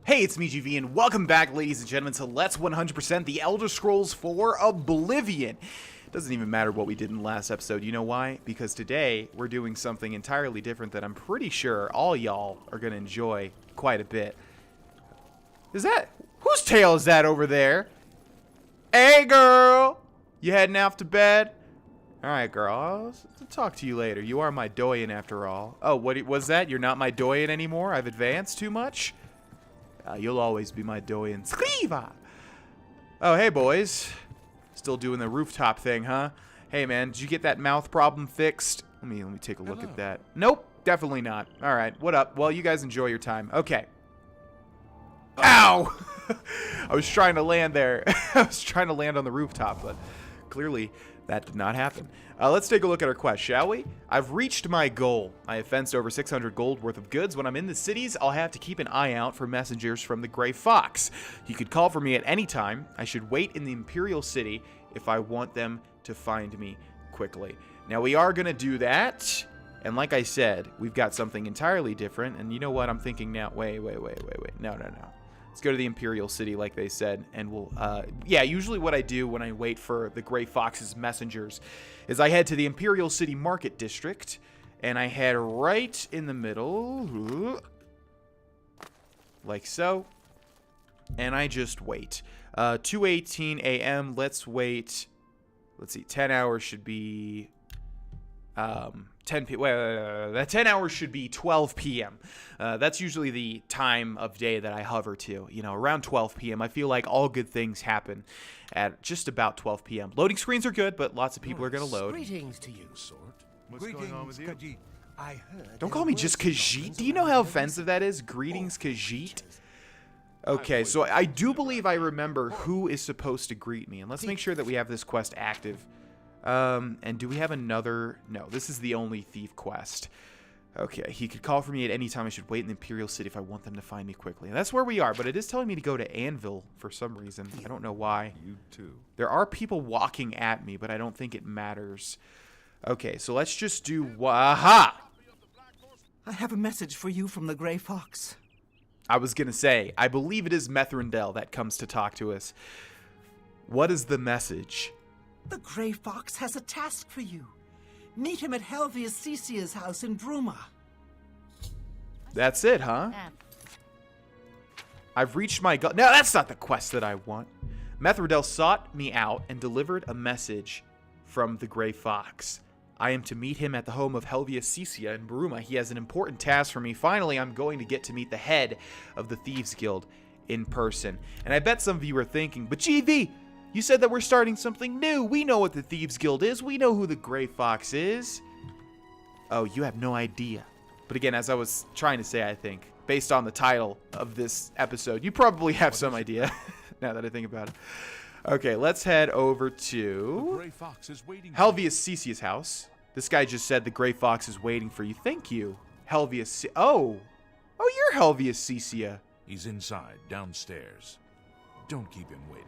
Hey, it's me, GV, and welcome back, ladies and gentlemen, to Let's 100% The Elder Scrolls 4 Oblivion. Doesn't even matter what we did in the last episode. You know why? Because today, we're doing something entirely different that I'm pretty sure all y'all are going to enjoy quite a bit. Is that... whose tail is that over there? Hey, girl! You heading off to bed? Alright, girl. I'll talk to you later. You are my doyen, after all. Oh, what was that? You're not my doyen anymore? I've advanced too much? You'll always be my doyen. Skriva! Oh, hey, boys. Still doing the rooftop thing, huh? Hey, man, did you get that mouth problem fixed? Let me take a look at that. Nope, definitely not. All right, what up? Well, you guys enjoy your time. Okay. Ow! I was trying to land there. I was trying to land on the rooftop, but clearly that did not happen. Let's take a look at our quest, shall we? I've reached my goal. I have fenced over 600 gold worth of goods. When I'm in the cities, I'll have to keep an eye out for messengers from the Gray Fox. He could call for me at any time. I should wait in the Imperial City if I want them to find me quickly. Now, we are going to do that. And like I said, we've got something entirely different. And you know what I'm thinking now? Wait. No. Let's go to the Imperial City, like they said, and we'll, yeah, usually what I do when I wait for the Gray Fox's messengers is I head to the Imperial City Market District, and I head right in the middle, like so, and I just wait. 2:18 a.m., let's wait, let's see, 10 hours should be, 10 hours should be 12 p.m. That's usually the time of day that I hover to. You know, around 12 p.m. I feel like all good things happen at just about 12 p.m. Loading screens are good, but lots of people are going to load. Greetings to you, Sword. What's going on with you? Khajiit. I heard. Don't call me just Khajiit. Do you know how offensive that is? Greetings, Khajiit. Okay, so I do believe I remember who is supposed to greet me. And let's make sure that we have this quest active. And do we have another? No, this is the only thief quest. Okay, he could call for me at any time. I should wait in the Imperial City if I want them to find me quickly. And that's where we are, but it is telling me to go to Anvil for some reason. I don't know why. You too. There are people walking at me, but I don't think it matters. Okay, so let's just do... Aha! I have a message for you from the Gray Fox. I was going to say, I believe it is Methrindel that comes to talk to us. What is the message? The Gray Fox has a task for you. Meet him at Helvius Cecia's house in Bruma. That's it, huh? I've reached my goal. No, that's not the quest that I want. Methrindel sought me out and delivered a message from the Gray Fox. I am to meet him at the home of Helvius Cecia in Bruma. He has an important task for me. Finally, I'm going to get to meet the head of the Thieves Guild in person. And I bet some of you are thinking, but GV, you said that we're starting something new. We know what the Thieves Guild is. We know who the Gray Fox is. Oh, you have no idea. But again, as I was trying to say, I think, based on the title of this episode, you probably have some idea, now that I think about it. Okay, let's head over to Helvius Cecia's house. This guy just said the Gray Fox is waiting for you. Thank you, Helvius. Oh, you're Helvius Cecia. He's inside, downstairs. Don't keep him waiting.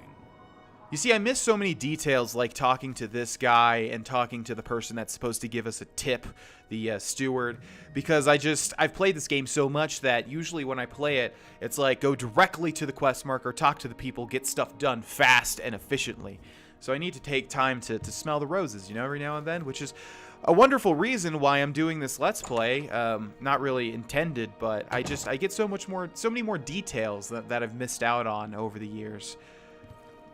You see, I missed so many details, like talking to this guy and talking to the person that's supposed to give us a tip, the steward, because I've played this game so much that usually when I play it, it's like go directly to the quest marker, talk to the people, get stuff done fast and efficiently. So I need to take time to smell the roses, you know, every now and then, which is a wonderful reason why I'm doing this Let's Play. Not really intended, but I get so many more details that I've missed out on over the years.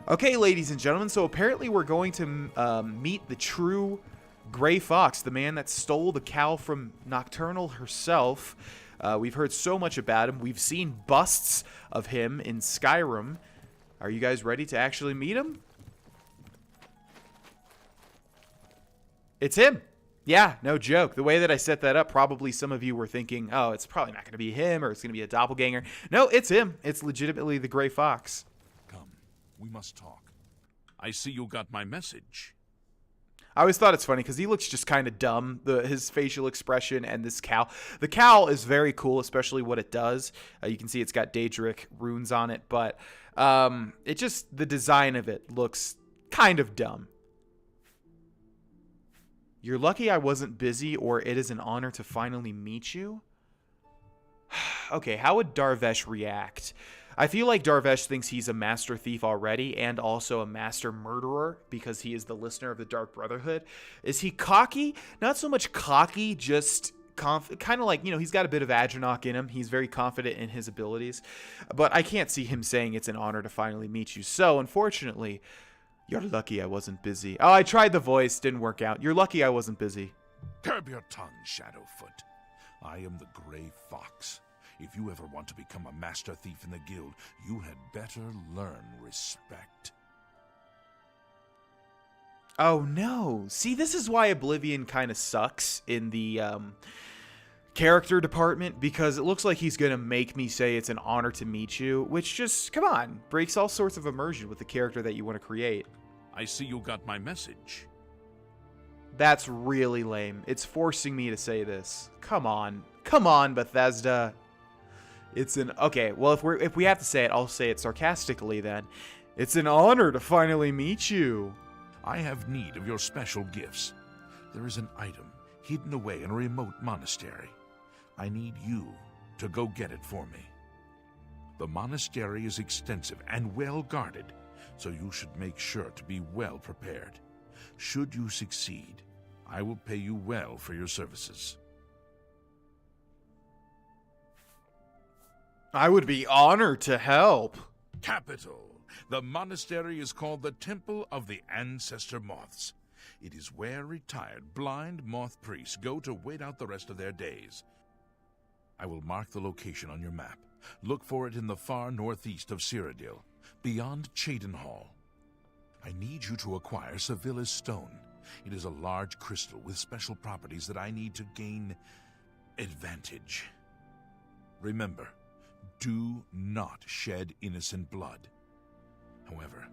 Okay, ladies and gentlemen, so apparently we're going to meet the true Gray Fox, the man that stole the cow from Nocturnal herself. We've heard so much about him. We've seen busts of him in Skyrim. Are you guys ready to actually meet him? It's him. Yeah, no joke. The way that I set that up, probably some of you were thinking, oh, it's probably not going to be him or it's going to be a doppelganger. No, it's him. It's legitimately the Gray Fox. We must talk. I see you got my message. I always thought it's funny because he looks just kind of dumb, his facial expression and this cowl. The cowl is very cool, especially what it does. You can see it's got Daedric runes on it, but the design of it looks kind of dumb. You're lucky I wasn't busy, or it is an honor to finally meet you. Okay, how would Dar'Vesh react? I feel like Dar'Vesh thinks he's a master thief already and also a master murderer because he is the listener of the Dark Brotherhood. Is he cocky? Not so much cocky, just kind of like, he's got a bit of Adrenok in him. He's very confident in his abilities. But I can't see him saying it's an honor to finally meet you. So, unfortunately, you're lucky I wasn't busy. Oh, I tried the voice. Didn't work out. You're lucky I wasn't busy. Curb your tongue, Shadowfoot. I am the Gray Fox. If you ever want to become a master thief in the guild, you had better learn respect. Oh, no. See, this is why Oblivion kind of sucks in the character department, because it looks like he's going to make me say it's an honor to meet you, which just, come on, breaks all sorts of immersion with the character that you want to create. I see you got my message. That's really lame. It's forcing me to say this. Come on. Come on, Bethesda. It's an... Okay, well, if we have to say it, I'll say it sarcastically then. It's an honor to finally meet you. I have need of your special gifts. There is an item hidden away in a remote monastery. I need you to go get it for me. The monastery is extensive and well guarded, so you should make sure to be well prepared. Should you succeed, I will pay you well for your services. I would be honored to help. Capital. The monastery is called the Temple of the Ancestor Moths. It is where retired blind moth priests go to wait out the rest of their days. I will mark the location on your map. Look for it in the far northeast of Cyrodiil, beyond Cheydinhal. I need you to acquire Sevilla's Stone. It is a large crystal with special properties that I need to gain advantage. Remember, do not shed innocent blood. However,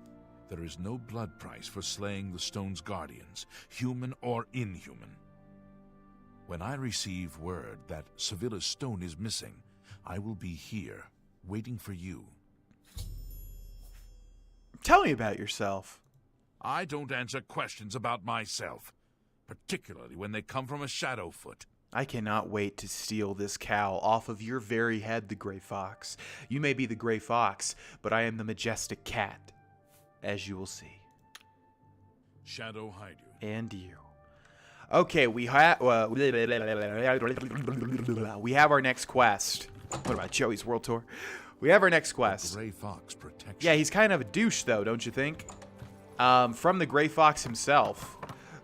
there is no blood price for slaying the stone's guardians, human or inhuman. When I receive word that Sevilla's Stone is missing, I will be here, waiting for you. Tell me about yourself. I don't answer questions about myself, particularly when they come from a Shadowfoot. I cannot wait to steal this cowl off of your very head, the Gray Fox. You may be the Gray Fox, but I am the majestic cat, as you will see. Shadow hide you. And you. Okay, we have our next quest. What about Joey's World Tour? We have our next quest. Gray Fox protection. Yeah, he's kind of a douche, though, don't you think? From the Gray Fox himself.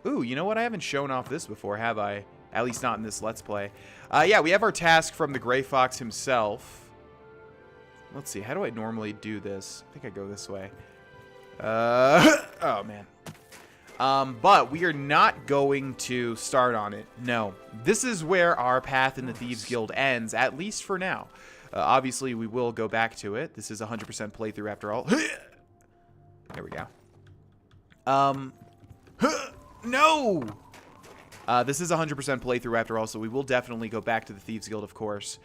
Ooh, you know what? I haven't shown off this before, have I? At least not in this Let's Play. Yeah, we have our task from the Gray Fox himself. Let's see. How do I normally do this? I think I go this way. Oh, man. But we are not going to start on it. No. This is where our path in the Thieves Guild ends, at least for now. Obviously, we will go back to it. This is 100% playthrough after all. There we go. No! This is 100% playthrough after all, so we will definitely go back to the Thieves Guild, of course.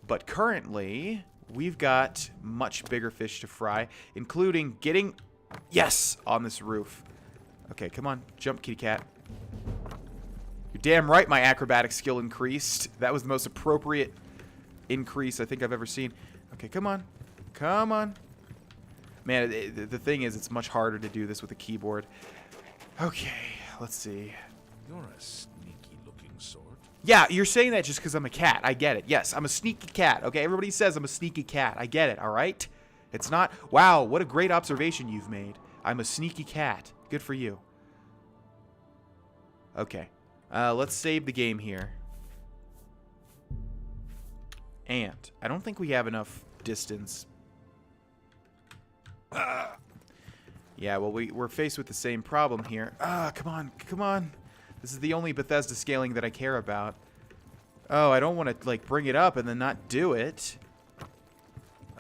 But currently, we've got much bigger fish to fry, including getting... Yes! On this roof. Okay, come on. Jump, kitty cat. You're damn right my acrobatic skill increased. That was the most appropriate increase I think I've ever seen. Okay, come on. Come on. Man, the thing is, it's much harder to do this with a keyboard. Okay, let's see. You're a sneaky-looking sort. Yeah, you're saying that just because I'm a cat. I get it. Yes, I'm a sneaky cat. Okay, everybody says I'm a sneaky cat. I get it, all right? It's not... Wow, what a great observation you've made. I'm a sneaky cat. Good for you. Okay. Let's save the game here. And I don't think we have enough distance. Yeah, well, we're faced with the same problem here. Come on. Come on. This is the only Bethesda scaling that I care about. Oh, I don't want to, like, bring it up and then not do it.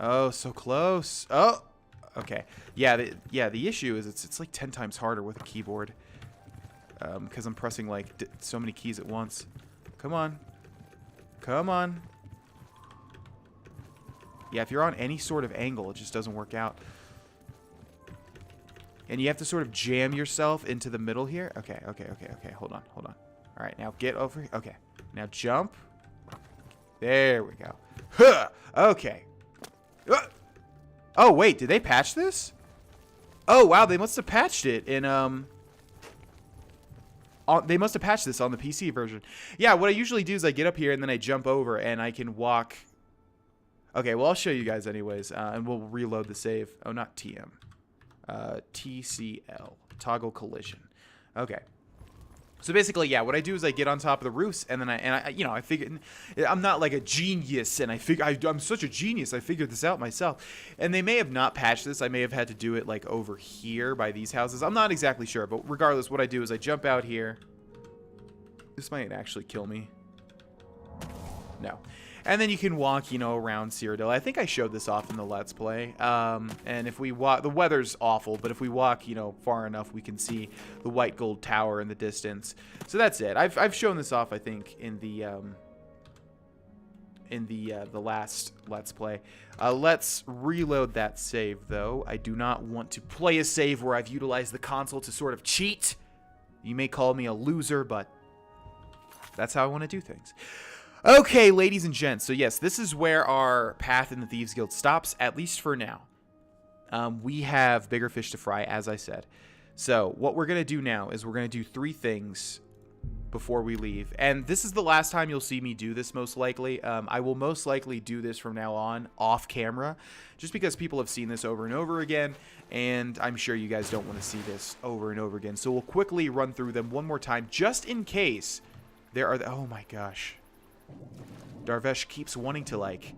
Oh, so close. Oh! Okay. Yeah, the issue is it's like 10 times harder with a keyboard. Because I'm pressing, like, so many keys at once. Come on. Come on. Yeah, if you're on any sort of angle, it just doesn't work out. And you have to sort of jam yourself into the middle here. Okay. Hold on. All right, now get over here. Okay. Now jump. There we go. Huh. Okay. Oh, wait. Did they patch this? Oh, wow. They must have patched it in, they must have patched this on the PC version. Yeah, what I usually do is I get up here and then I jump over and I can walk. Okay, well, I'll show you guys anyways, and we'll reload the save. Oh, not TM. TCL. Toggle collision. Okay. So basically, yeah, what I do is I get on top of the roofs, and then I you know, I figure I'm not like a genius, and I'm such a genius. I figured this out myself. And they may have not patched this. I may have had to do it like over here by these houses. I'm not exactly sure, but regardless, what I do is I jump out here. This might actually kill me. No. And then you can walk, you know, around Cyrodiil. I think I showed this off in the Let's Play. And if we walk, the weather's awful, but if we walk, you know, far enough, we can see the white gold tower in the distance. So that's it. I've shown this off, I think, in the last Let's Play. Let's reload that save, though. I do not want to play a save where I've utilized the console to sort of cheat. You may call me a loser, but that's how I want to do things. Okay, ladies and gents, so yes, this is where our path in the Thieves Guild stops, at least for now. We have bigger fish to fry, as I said. So what we're going to do now is we're going to do 3 things before we leave. And this is the last time you'll see me do this, most likely. I will most likely do this from now on, off camera, just because people have seen this over and over again, and I'm sure you guys don't want to see this over and over again. So we'll quickly run through them one more time, just in case there are... Oh my gosh. Dar'Vesh keeps wanting to, like,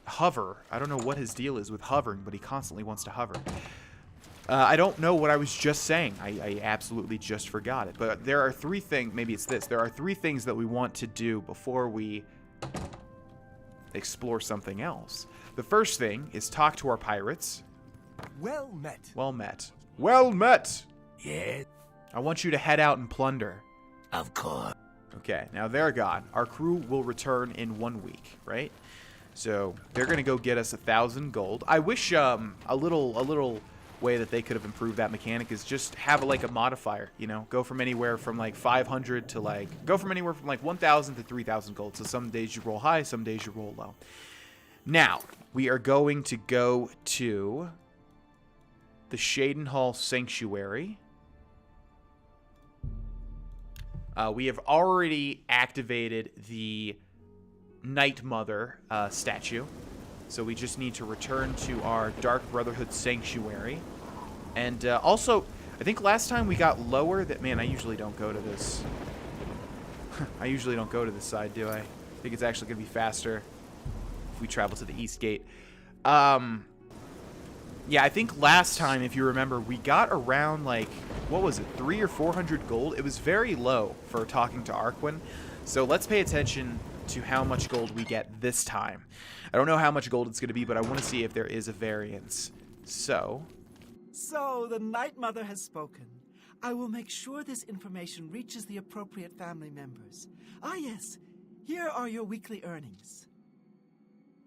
hover. I don't know what his deal is with hovering, but he constantly wants to hover. I don't know what I was just saying. I absolutely just forgot it. But there are 3 things. Maybe it's this. There are 3 things that we want to do before we explore something else. The first thing is talk to our pirates. Well met. Well met. Well met! Yeah. I want you to head out and plunder. Of course. Okay, now they're gone. Our crew will return in 1 week, right? So they're gonna go get us 1,000 gold. I wish a little way that they could have improved that mechanic is just have like a modifier, you know, go from anywhere from like 500 to like go from anywhere from like 1,000 to 3,000 gold. So some days you roll high, some days you roll low. Now we are going to go to the Shadenhall Sanctuary. We have already activated the Night Mother statue. So we just need to return to our Dark Brotherhood Sanctuary. And also, I think last time we got lower that... Man, I usually don't go to this. I usually don't go to this side, do I? I think it's actually going to be faster if we travel to the East Gate. Yeah, I think last time, if you remember, we got around, like, what was it, 300 or 400 gold? It was very low for talking to Arquin. So let's pay attention to how much gold we get this time. I don't know how much gold it's going to be, but I want to see if there is a variance. So the Night Mother has spoken. I will make sure this information reaches the appropriate family members. Ah, yes. Here are your weekly earnings.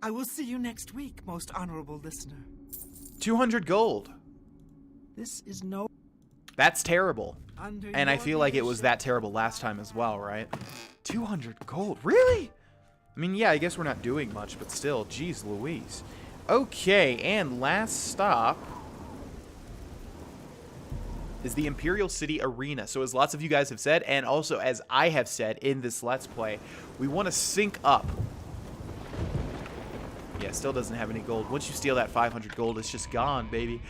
I will see you next week, most honorable listener. 200 gold. This is no... That's terrible. And I feel like it was that leadership. terrible last time as well, right? 200 gold. Really? I mean, yeah, I guess we're not doing much, but still, geez Louise. Okay, and last stop is the Imperial City Arena. So as lots of you guys have said, and also as I have said in this Let's Play, we want to sync up. Yeah, still doesn't have any gold. Once you steal that 500 gold, it's just gone, baby.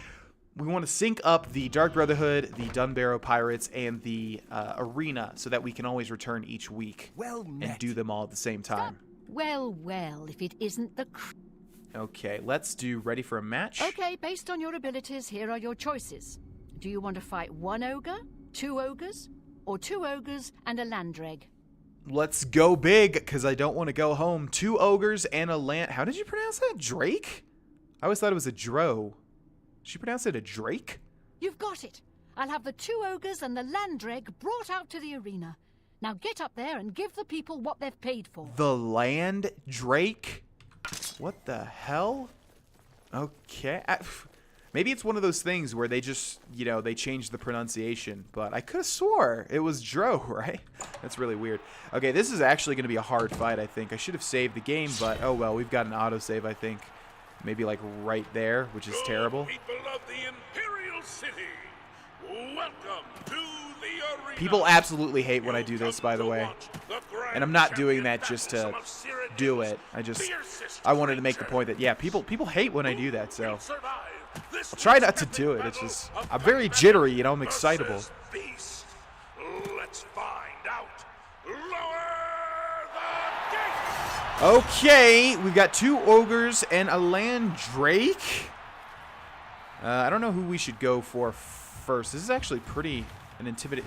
We want to sync up the Dark Brotherhood, the Dunbarrow Pirates, and the arena so that we can always return each week and do them all at the same time. Well, if it isn't the... Okay, let's do ready for a match. Okay, based on your abilities, here are your choices. Do you want to fight 1 ogre, 2 ogres, or 2 ogres and a landreg? Let's go big, because I don't want to go home. 2 ogres and a land... How did you pronounce that? Drake? I always thought it was a dro. Did she pronounce it a drake? You've got it. I'll have the 2 ogres and the landreg brought out to the arena. Now get up there and give the people what they've paid for. The land drake? What the hell? Okay. Maybe it's one of those things where they just, you know, they changed the pronunciation. But I could have swore it was Dro, right? That's really weird. Okay, this is actually going to be a hard fight, I think. I should have saved the game, but oh well. We've got an autosave, I think. Maybe like right there, which is terrible. People of the Imperial City, welcome to the arena. People absolutely hate when I do this, by the way. And I'm not doing that just to do it. I wanted to make the point that, yeah, people hate when I do that, so I'll try not to do it. It's just, I'm very jittery, you know, I'm excitable. Let's find out. Lower the gate. Okay, we've got 2 ogres and a land drake. I don't know who we should go for first. This is actually pretty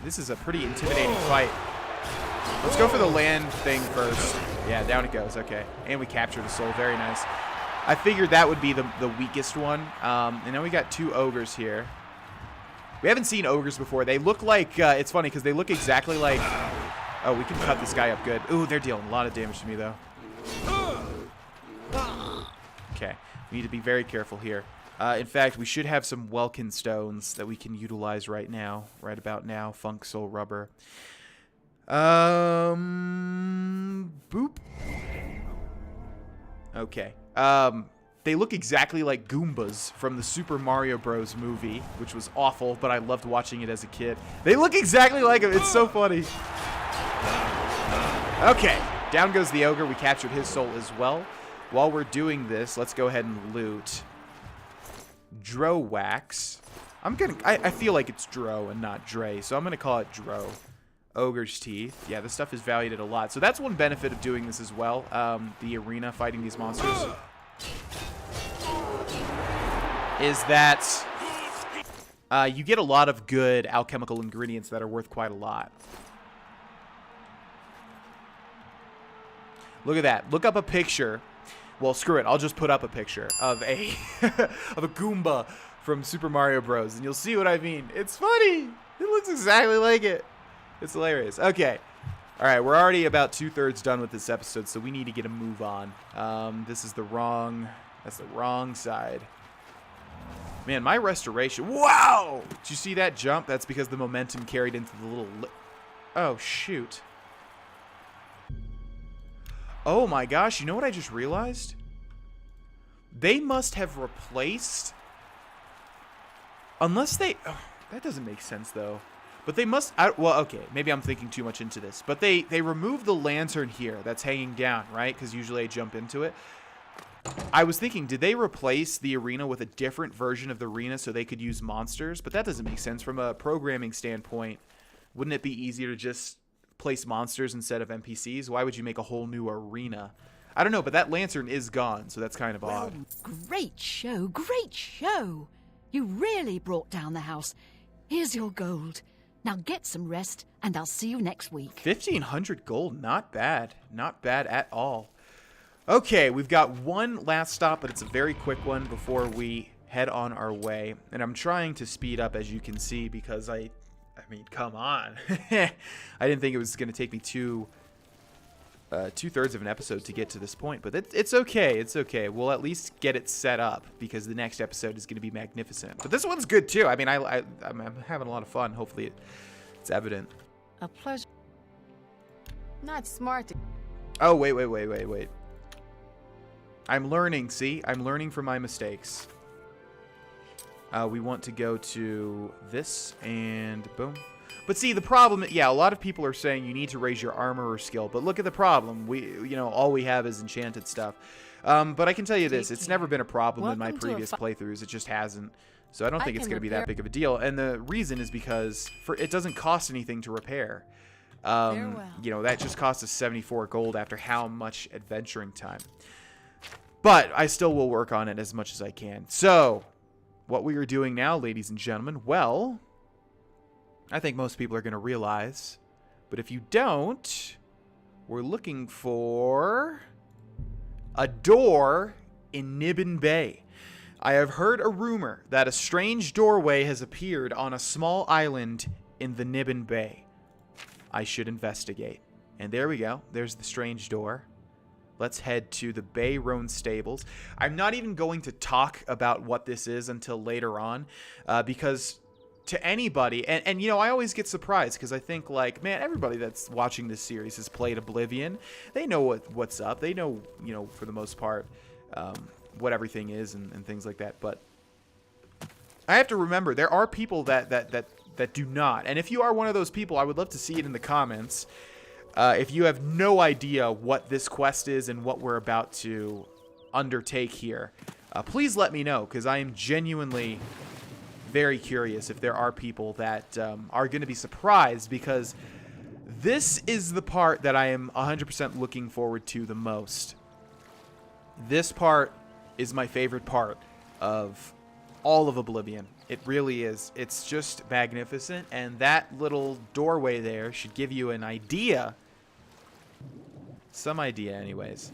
This is a pretty intimidating fight. Let's go for the land thing first. Yeah, down it goes. Okay, and we captured the soul. Very nice. I figured that would be the weakest one. And now we got 2 ogres here. We haven't seen ogres before. They look like, it's funny because they look exactly like, oh, we can cut this guy up good. Ooh, they're dealing a lot of damage to me though. Okay, we need to be very careful here. In fact, we should have some Welkin stones that we can utilize right now. Right about now. Funk Soul Rubber. Boop. Okay. They look exactly like Goombas from the Super Mario Bros. Movie, which was awful, but I loved watching it as a kid. They look exactly like him. It's so funny. Okay. Down goes the ogre. We captured his soul as well. While we're doing this, let's go ahead and loot Dro Wax. I feel like it's Dro and not Dre, so I'm gonna call it Dro. Ogre's Teeth. Yeah, this stuff is valued at a lot. So that's one benefit of doing this as well. The arena fighting these monsters is that you get a lot of good alchemical ingredients that are worth quite a lot. Look at that. Look up a picture. Well, screw it. I'll just put up a picture of a of a Goomba from Super Mario Bros. And you'll see what I mean. It's funny. It looks exactly like it. It's hilarious. Okay. All right. We're already about 2/3 done with this episode, so we need to get a move on. This is the wrong. That's the wrong side. Man, my restoration. Wow! Did you see that jump? That's because the momentum carried into the little. Oh shoot. Oh my gosh, you know what I just realized? They must have replaced... Unless they... Oh, that doesn't make sense, though. But they must... well, okay, maybe I'm thinking too much into this. But they removed the lantern here that's hanging down, right? Because usually I jump into it. I was thinking, did they replace the arena with a different version of the arena so they could use monsters? But that doesn't make sense from a programming standpoint. Wouldn't it be easier to just... place monsters instead of NPCs? Why would you make a whole new arena? I don't know, but that lantern is gone, so that's kind of odd. Great show, great show. You really brought down the house. Here's your gold. Now get some rest, and I'll see you next week. 1,500 gold, not bad. Not bad at all. Okay, we've got one last stop, but it's a very quick one before we head on our way. And I'm trying to speed up, as you can see, because I mean, come on. I didn't think it was going to take me 2/3 of an episode to get to this point, but it's okay. It's okay. We'll at least get it set up because the next episode is going to be magnificent. But this one's good too. I mean, I'm having a lot of fun. Hopefully it's evident. A pleasure. Not smart. Oh, wait. I'm learning, see? I'm learning from my mistakes. We want to go to this, and boom. But see, the problem, yeah, a lot of people are saying you need to raise your armorer skill, but look at the problem. All we have is enchanted stuff. But I can tell you this, it's never been a problem in my previous playthroughs. It just hasn't. So I don't think it's going to be that big of a deal. And the reason is because it doesn't cost anything to repair. That just cost us 74 gold after how much adventuring time. But I still will work on it as much as I can. So... what we are doing now, ladies and gentlemen, well, I think most people are going to realize, but if you don't, we're looking for a door in Niben Bay. I have heard a rumor that a strange doorway has appeared on a small island in the Niben Bay. I should investigate. And there we go. There's the strange door. let's head to the Bay Roan Stables. I'm not even going to talk about what this is until later on, because to anybody, and you know, I always get surprised because I think, like, man, everybody that's watching this series has played Oblivion. They know what's up. They know, you know, for the most part, what everything is and things like that. But I have to remember, there are people that do not. And if you are one of those people, I would love to see it in the comments. If you have no idea what this quest is and what we're about to undertake here, please let me know, because I am genuinely very curious if there are people that are going to be surprised, because this is the part that I am 100% looking forward to the most. This part is my favorite part of all of Oblivion. It really is. It's just magnificent, and that little doorway there should give you an idea. Some idea, anyways.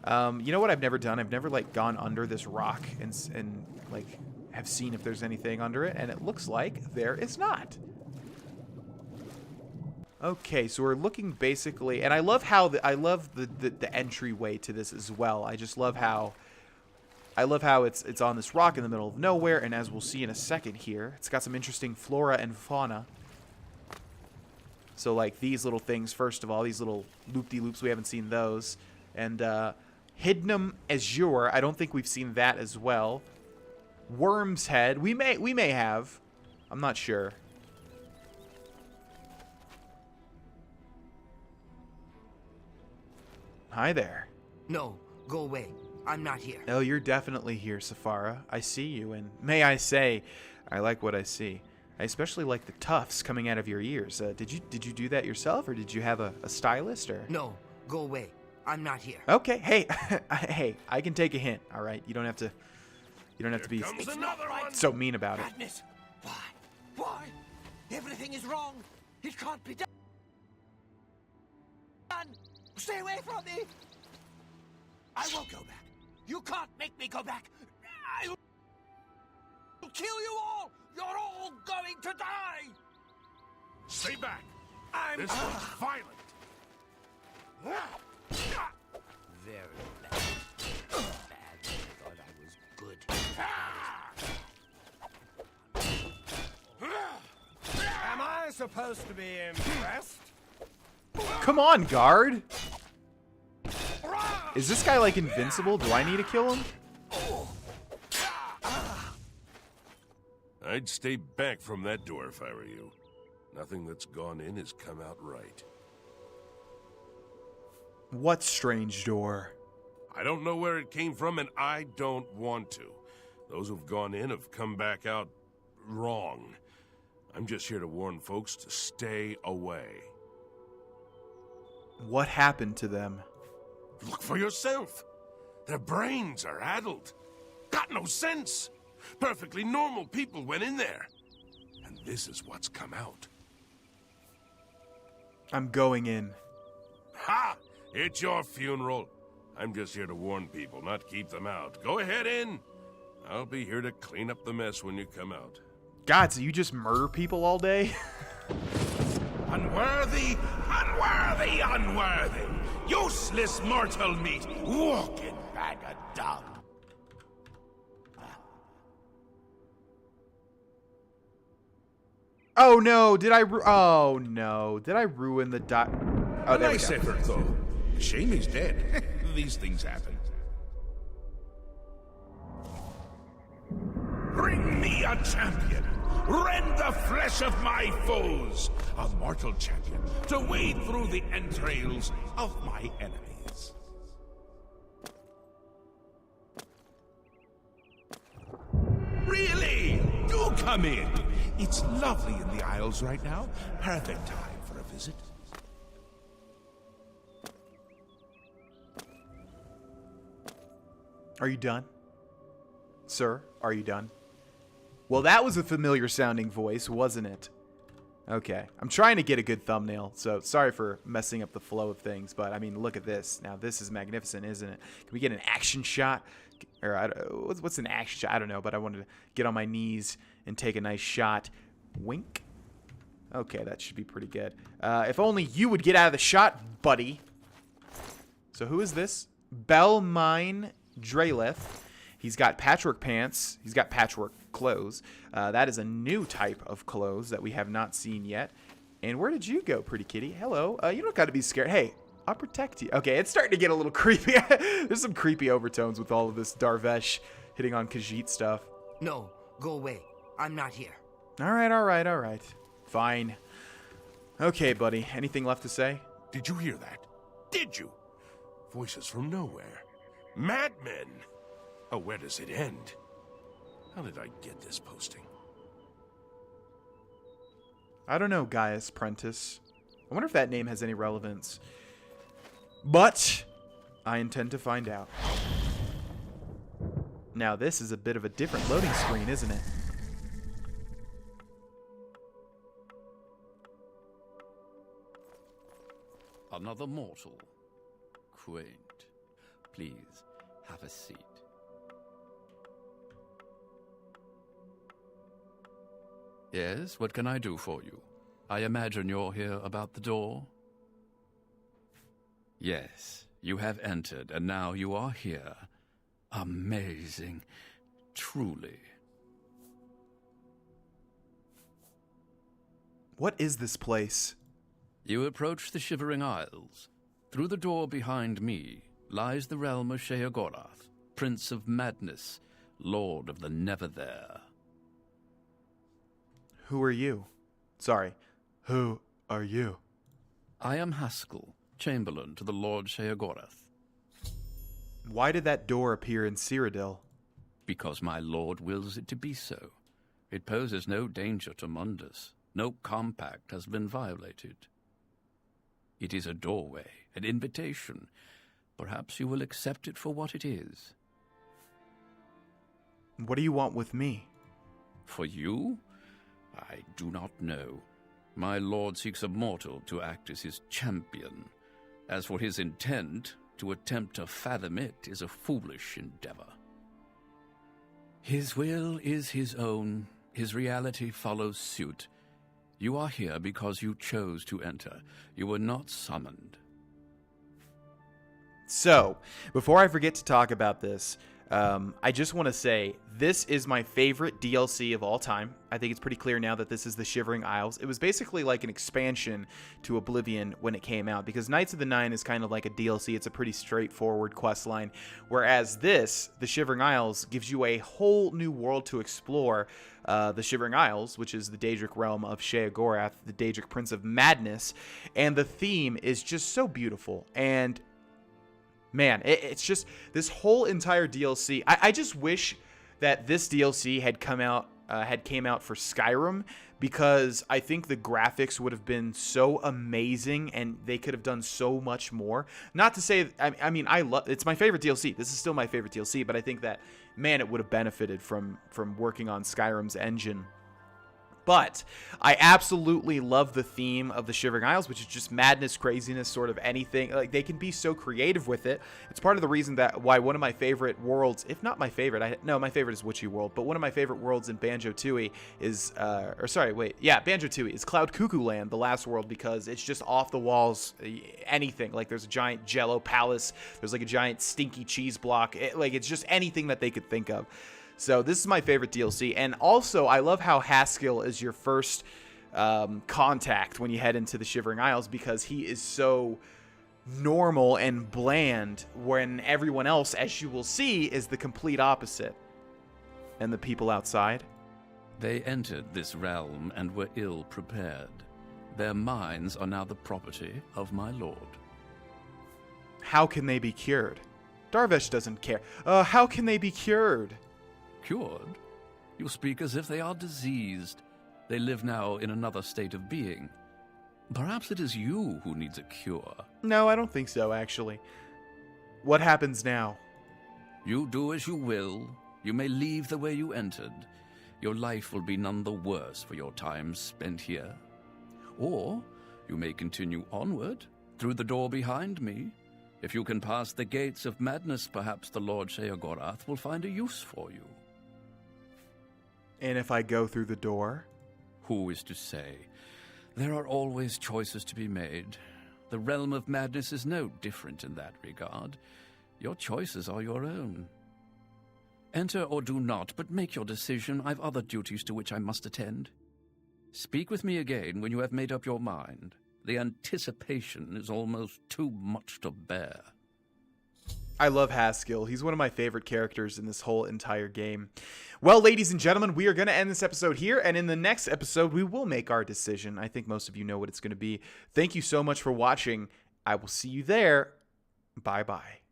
You know what I've never done? I've never, like, gone under this rock and like, have seen if there's anything under it, and it looks like there is not. Okay, so we're looking basically, and I love how the entryway to this as well. I just love how it's on this rock in the middle of nowhere, and as we'll see in a second here, it's got some interesting flora and fauna. So, like, these little things, first of all, these little loop-de-loops, we haven't seen those. And Hidnum Azure, I don't think we've seen that as well. Worm's Head, we may have. I'm not sure. Hi there. No, go away. I'm not here. Oh, you're definitely here, Saphara. I see you, and may I say, I like what I see. I especially like the tufts coming out of your ears. Did you do that yourself, or did you have a stylist, or? No, go away. I'm not here. Okay, hey, hey, I can take a hint. All right, you don't have to be so mean about it. Madness. Why? Why? Everything is wrong. It can't be done. Stay away from me. I won't go back. You can't make me go back. I will kill you all. You're all going to die. Stay back. This one's violent. Very bad. Bad. I thought I was good. Am I supposed to be impressed? Come on, guard. Is this guy, like, invincible? Do I need to kill him? I'd stay back from that door if I were you. Nothing that's gone in has come out right. What strange door? I don't know where it came from, and I don't want to. Those who've gone in have come back out wrong. I'm just here to warn folks to stay away. What happened to them? Look for yourself. Their brains are addled. Got no sense. Perfectly normal people went in there. And this is what's come out. I'm going in. Ha! It's your funeral. I'm just here to warn people, not keep them out. Go ahead in. I'll be here to clean up the mess when you come out. God, so you just murder people all day? Unworthy, unworthy, unworthy. Useless mortal meat, walking bag of dung. Oh no, did I ruin the Oh, there we Nice go. effort, though. Shame he's dead. These things happen. Bring me a champion. Rend the flesh of my foes. A mortal champion to wade through the entrails of my enemies. Really? Do come in. It's lovely in the Isles right now. Perfect time for a visit. Are you done? Sir, are you done? Well, that was a familiar sounding voice, wasn't it? Okay. I'm trying to get a good thumbnail, so sorry for messing up the flow of things, but I mean, look at this. Now, this is magnificent, isn't it? Can we get an action shot? Or what's an action shot? I don't know, but I wanted to get on my knees and take a nice shot. Wink. Okay, that should be pretty good. If only you would get out of the shot, buddy. So who is this? Belmine Draleth. He's got patchwork pants. He's got patchwork clothes. That is a new type of clothes that we have not seen yet. And where did you go, pretty kitty? Hello. You don't got to be scared. Hey, I'll protect you. Okay, it's starting to get a little creepy. There's some creepy overtones with all of this Dar'Vesh hitting on Khajiit stuff. No, go away. I'm not here. All right. Fine. Okay, buddy. Anything left to say? Did you hear that? Did you? Voices from nowhere. Madmen! Oh, where does it end? How did I get this posting? I don't know, Gaius Prentice. I wonder if that name has any relevance. But I intend to find out. Now, this is a bit of a different loading screen, isn't it? Another mortal. Quaint. Please, have a seat. Yes, what can I do for you? I imagine you're here about the door? Yes, you have entered, and now you are here. Amazing. Truly. What is this place? You approach the Shivering Isles. Through the door behind me lies the realm of Sheogorath, Prince of Madness, Lord of the Never There. Who are you? Sorry, who are you? I am Haskell, Chamberlain to the Lord Sheogorath. Why did that door appear in Cyrodiil? Because my lord wills it to be so. It poses no danger to Mundus. No compact has been violated. It is a doorway, an invitation. Perhaps you will accept it for what it is. What do you want with me? For you? I do not know. My lord seeks a mortal to act as his champion. As for his intent, to attempt to fathom it is a foolish endeavor. His will is his own. His reality follows suit. You are here because you chose to enter. You were not summoned. So, before I forget to talk about this, I just want to say this is my favorite DLC of all time. I think it's pretty clear now that this is the Shivering Isles. It was basically like an expansion to Oblivion when it came out, because Knights of the Nine is kind of like a DLC. It's a pretty straightforward quest line, whereas this, the Shivering Isles, gives you a whole new world to explore. The Shivering Isles, which is the Daedric realm of Sheogorath, the Daedric Prince of Madness, and the theme is just so beautiful. And man, it's just this whole entire DLC. I just wish that this DLC had came out for Skyrim, because I think the graphics would have been so amazing and they could have done so much more. Not to say, I mean, it's my favorite DLC. This is still my favorite DLC, but I think that, man, it would have benefited from working on Skyrim's engine. But I absolutely love the theme of the Shivering Isles, which is just madness, craziness, sort of anything. Like, they can be so creative with it. It's part of the reason that why one of my favorite worlds, if not my favorite, my favorite is Witchy World, but one of my favorite worlds in Banjo-Tooie is, Banjo-Tooie is Cloud Cuckoo Land, the last world, because it's just off the walls, anything. Like, there's a giant Jello palace, there's like a giant stinky cheese block. It's just anything that they could think of. So this is my favorite DLC. And also, I love how Haskell is your first contact when you head into the Shivering Isles, because he is so normal and bland, when everyone else, as you will see, is the complete opposite. And the people outside? They entered this realm and were ill prepared. Their minds are now the property of my lord. How can they be cured? Dar'Vesh doesn't care. How can they be cured? Cured? You speak as if they are diseased. They live now in another state of being. Perhaps it is you who needs a cure. No, I don't think so, actually. What happens now? You do as you will. You may leave the way you entered. Your life will be none the worse for your time spent here. Or you may continue onward, through the door behind me. If you can pass the gates of madness, perhaps the Lord Sheogorath will find a use for you. And if I go through the door? Who is to say? There are always choices to be made. The realm of madness is no different in that regard. Your choices are your own. Enter or do not, but make your decision. I've other duties to which I must attend. Speak with me again when you have made up your mind. The anticipation is almost too much to bear. I love Haskell. He's one of my favorite characters in this whole entire game. Well, ladies and gentlemen, we are going to end this episode here, and in the next episode, we will make our decision. I think most of you know what it's going to be. Thank you so much for watching. I will see you there. Bye-bye.